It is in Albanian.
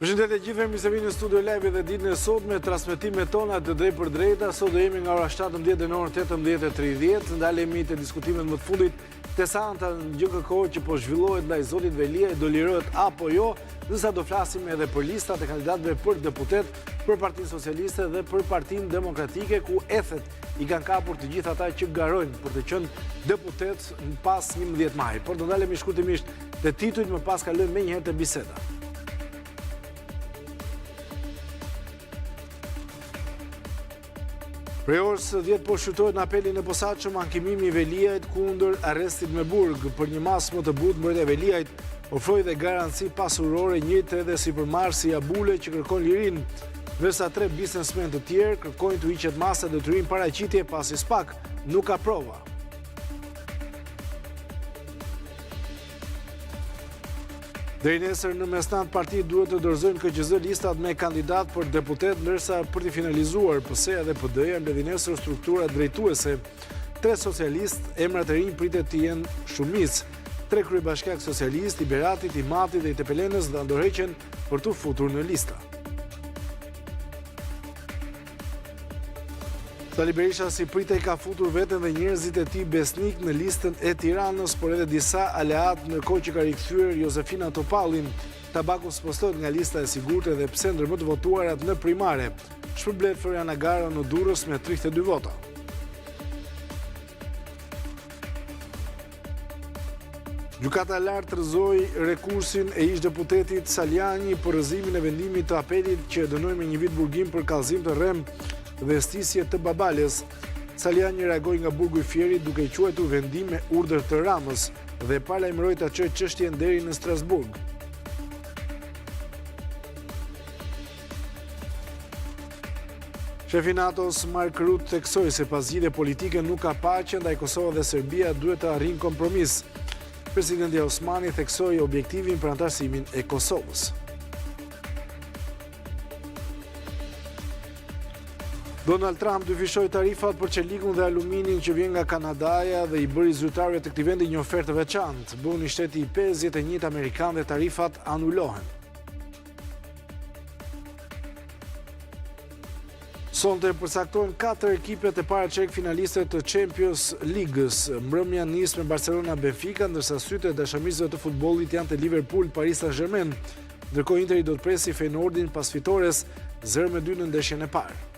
Përshëndetje gjithëve, mirë se vini në studio live dhe ditën e sotme, transmetimet tona të drejt për drejta. Sot do jemi nga ora 17 dhe në orën 18:30. Ndalemi te diskutimet më të fundit të santa në GKK që po zhvillohet ndaj zotit Velia, do lirohet apo jo, ndërsa do flasim edhe për listat e kandidatëve për deputet, për Partinë Socialiste dhe për Partinë Demokratike, ku ethet i kanë kapur të gjithë ata që garojnë për të qenë deputet pas 11 maj. Por do ndalemi shkurtimisht te titujt, më pas kalojmë menjëherë te biseda. Prej orës 10 po shqyrtohet në apelin e posaçëm ankimimi i Veliajt kundër arrestit me burg. Për një mas më të butë, mbrojtja e Veliajt ofroi dhe garanci pasurore, njëjtë edhe sipërmarrësi Abule që kërkon lirinë, ndërsa 3 biznesmen të tjerë kërkojnë të hiqet masa detyrim paraqitje pasi SPAK nuk ka prova. Deri nesër në mesnat partitë duhet të dorëzojnë KQZ listat me kandidat për deputet, ndërsa për të finalizuar PS-ja dhe PD-ja mbledhin nesër struktura drejtuese. 3 socialistë, emrat e rinj pritet të jenë shumicë. 3 kryebashkiak socialistë, i Beratit, i Matit dhe i Tepelenës do ndorheqen për të futur në lista. Sali Berisha si pritej ka futur veten dhe njerëzit e tij besnik në listën e Tiranës, por edhe disa aleat ndërkohë që ka rikthyer Josefina Topallin. Tabaku spostohet nga lista e sigurtë dhe pse ndër më të votuarat në primare. Shpërblet Floriana Garo në Durrës me 32 vota. Gjykata e lartë rrëzoi rekursin e ish-deputetit Saljani për rrëzimin e vendimit të apelit që dënoi me 1 vit burgim për kallëzim të rrem dhe stisje të Babales. Saljani reagoi nga burgu i Fierit duke i quajtur vendim me urdhër të Ramës dhe paralajmëroi ta çojë çështjen deri në Strasburg. Shefi NATO-s Mark Rutte theksoi se pas zgjidhje politike nuk ka paqe ndaj Kosovës dhe Serbia duhet të arrijnë kompromis. Presidenti Osmani theksoi objektivin për antarësimin e Kosovës. Donald Trump dyfishoi tarifat për çelikun dhe aluminin që vjen nga Kanadaja dhe i bëri zyrtarëve të këtij vendi një ofertë veçantë. Buni shteti i 51 amerikan dhe tarifat anulohen. Sonte përcaktohen 4 ekipet e paraqerk finaliste të Champions League-s. Mbrëmja nis me Barcelona Benfica, ndërsa sytë e dashamirësve të futbollit janë te Liverpool Paris Saint-Germain. Ndërkohë Interi do të presi Feyenoordin pas fitores 0-2 në ndeshjen e parë.